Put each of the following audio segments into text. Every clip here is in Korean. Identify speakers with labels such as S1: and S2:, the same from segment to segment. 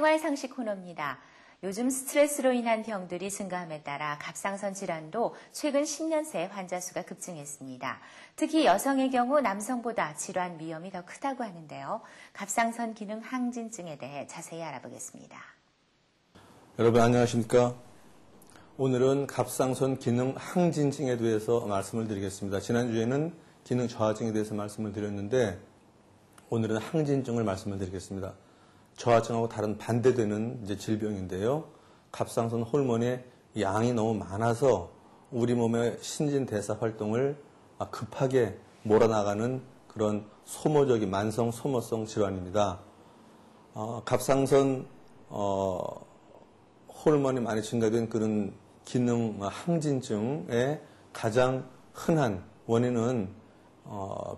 S1: 생활상식 코너입니다. 요즘 스트레스로 인한 병들이 증가함에 따라 갑상선 질환도 최근 10년 새 환자 수가 급증했습니다. 특히 여성의 경우 남성보다 질환 위험이 더 크다고 하는데요. 갑상선 기능 항진증에 대해 자세히 알아보겠습니다.
S2: 여러분 안녕하십니까? 오늘은 갑상선 기능 항진증에 대해서 말씀을 드리겠습니다. 지난주에는 기능 저하증에 대해서 말씀을 드렸는데 오늘은 항진증을 말씀을 드리겠습니다. 저하증하고 다른 반대되는 이제 질병인데요. 갑상선 호르몬의 양이 너무 많아서 우리 몸의 신진대사 활동을 급하게 몰아나가는 그런 소모적인 만성 소모성 질환입니다. 갑상선 호르몬이 많이 증가된 그런 기능 항진증의 가장 흔한 원인은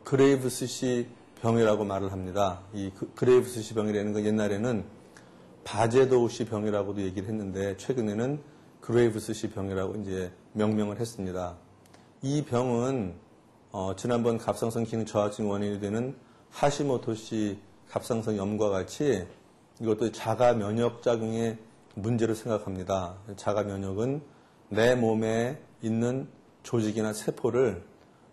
S2: 그레이브스시 병이라고 말을 합니다. 이 그레이브스시 병이라는 건 옛날에는 바제도우시 병이라고도 얘기를 했는데 최근에는 그레이브스시 병이라고 이제 명명을 했습니다. 이 병은 지난번 갑상선 기능 저하증 원인이 되는 하시모토시 갑상선 염과 같이 이것도 자가 면역 작용의 문제로 생각합니다. 자가 면역은 내 몸에 있는 조직이나 세포를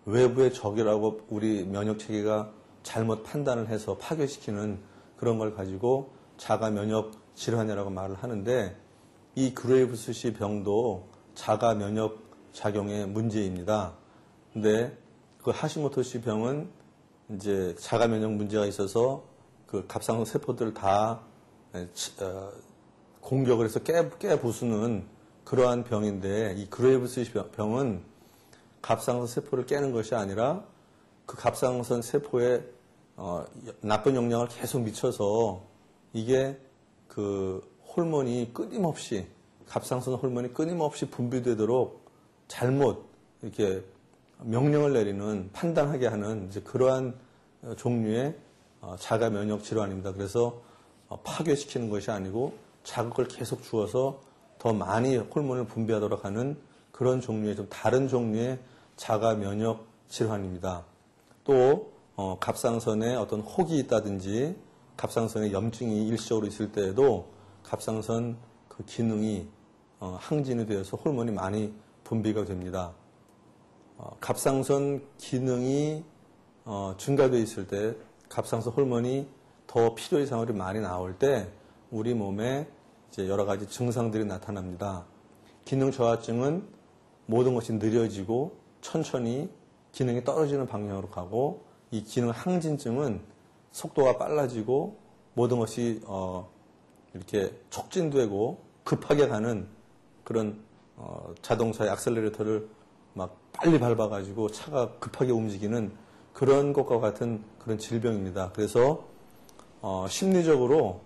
S2: 외부의 적이라고 우리 면역 체계가 잘못 판단을 해서 파괴시키는 그런 걸 가지고 자가 면역 질환이라고 말을 하는데 이 그레이브스시 병도 자가 면역 작용의 문제입니다. 근데 그 하시모토시 병은 이제 자가 면역 문제가 있어서 그 갑상선 세포들을 다 공격을 해서 깨부수는 그러한 병인데 이 그레이브스시 병은 갑상선 세포를 깨는 것이 아니라 그 갑상선 세포에 나쁜 영향을 계속 미쳐서 이게 그 호르몬이 끊임없이 갑상선 호르몬이 끊임없이 분비되도록 잘못 이렇게 명령을 내리는 판단하게 하는 이제 그러한 종류의 자가 면역 질환입니다. 그래서 파괴시키는 것이 아니고 자극을 계속 주어서 더 많이 호르몬을 분비하도록 하는 그런 종류의 좀 다른 종류의 자가 면역 질환입니다. 또 갑상선에 어떤 혹이 있다든지 갑상선에 염증이 일시적으로 있을 때에도 갑상선 그 기능이 항진이 되어서 호르몬이 많이 분비가 됩니다. 갑상선 기능이 증가되어 있을 때 갑상선 호르몬이 더 필요 이상으로 많이 나올 때 우리 몸에 이제 여러 가지 증상들이 나타납니다. 기능 저하증은 모든 것이 느려지고 천천히 기능이 떨어지는 방향으로 가고 이 기능 항진증은 속도가 빨라지고 모든 것이 이렇게 촉진되고 급하게 가는 그런 자동차의 액셀레레이터를 막 빨리 밟아가지고 차가 급하게 움직이는 그런 것과 같은 그런 질병입니다. 그래서 심리적으로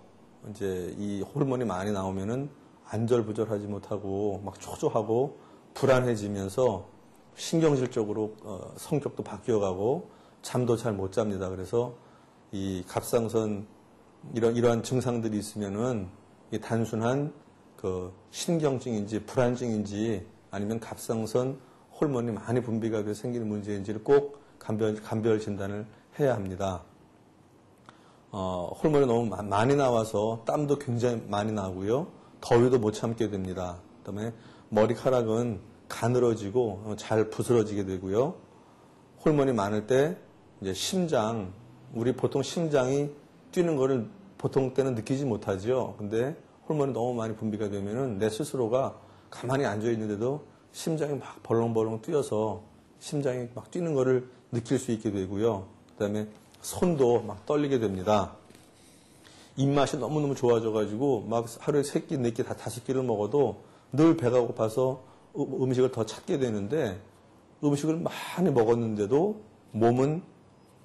S2: 이제 이 호르몬이 많이 나오면은 안절부절하지 못하고 막 초조하고 불안해지면서 신경질적으로 성격도 바뀌어가고 잠도 잘 못 잡니다. 그래서 이 갑상선 이러한 증상들이 있으면은 이 단순한 그 신경증인지 불안증인지 아니면 갑상선 호르몬이 많이 분비가 돼서 생기는 문제인지를 꼭 감별 진단을 해야 합니다. 호르몬이 너무 많이 나와서 땀도 굉장히 많이 나고요. 더위도 못 참게 됩니다. 그다음에 머리카락은 가늘어지고 잘 부스러지게 되고요. 호르몬이 많을 때 이제 심장, 우리 보통 심장이 뛰는 거를 보통 때는 느끼지 못하죠. 근데 호르몬이 너무 많이 분비가 되면은 내 스스로가 가만히 앉아 있는데도 심장이 막 벌렁벌렁 뛰어서 심장이 막 뛰는 거를 느낄 수 있게 되고요. 그다음에 손도 막 떨리게 됩니다. 입맛이 너무너무 좋아져가지고 막 하루에 3끼, 4끼, 다 5끼를 먹어도 늘 배가 고파서 음식을 더 찾게 되는데 음식을 많이 먹었는데도 몸은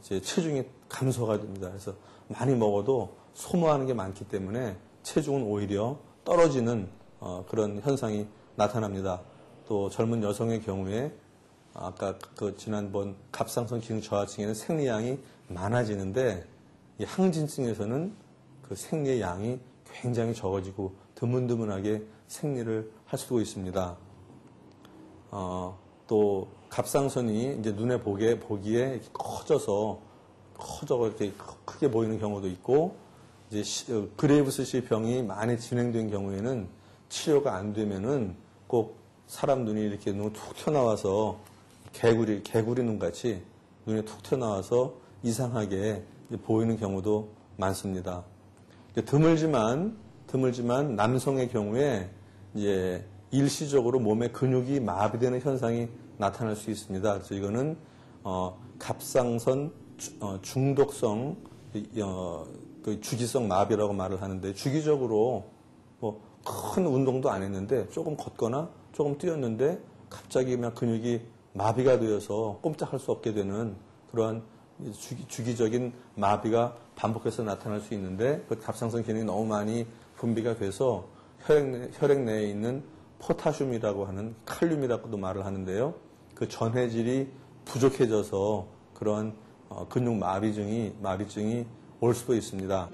S2: 이제 체중이 감소가 됩니다. 그래서 많이 먹어도 소모하는 게 많기 때문에 체중은 오히려 떨어지는 그런 현상이 나타납니다. 또 젊은 여성의 경우에 아까 그 지난번 갑상선 기능 저하증에는 생리양이 많아지는데 이 항진증에서는 그 생리의 양이 굉장히 적어지고 드문드문하게 생리를 할 수도 있습니다. 또 갑상선이 이제 눈에 보기에 커져서 이렇게 크게 보이는 경우도 있고 이제 그레이브스 병이 많이 진행된 경우에는 치료가 안 되면은 꼭 사람 눈이 이렇게 눈 툭 튀어나와서 개구리 눈 같이 눈에 툭 튀어나와서 이상하게 보이는 경우도 많습니다. 드물지만 남성의 경우에 이제 일시적으로 몸의 근육이 마비되는 현상이 나타날 수 있습니다. 그래서 이거는 갑상선 중독성 그 주기성 마비라고 말을 하는데, 주기적으로 뭐 큰 운동도 안 했는데 조금 걷거나 조금 뛰었는데 갑자기 막 근육이 마비가 되어서 꼼짝할 수 없게 되는 그러한 주기적인 마비가 반복해서 나타날 수 있는데, 그 갑상선 기능이 너무 많이 분비가 돼서 혈액 내에 있는 포타슘이라고 하는, 칼륨이라고도 말을 하는데요. 그 전해질이 부족해져서 그런 근육 마비증이 올 수도 있습니다.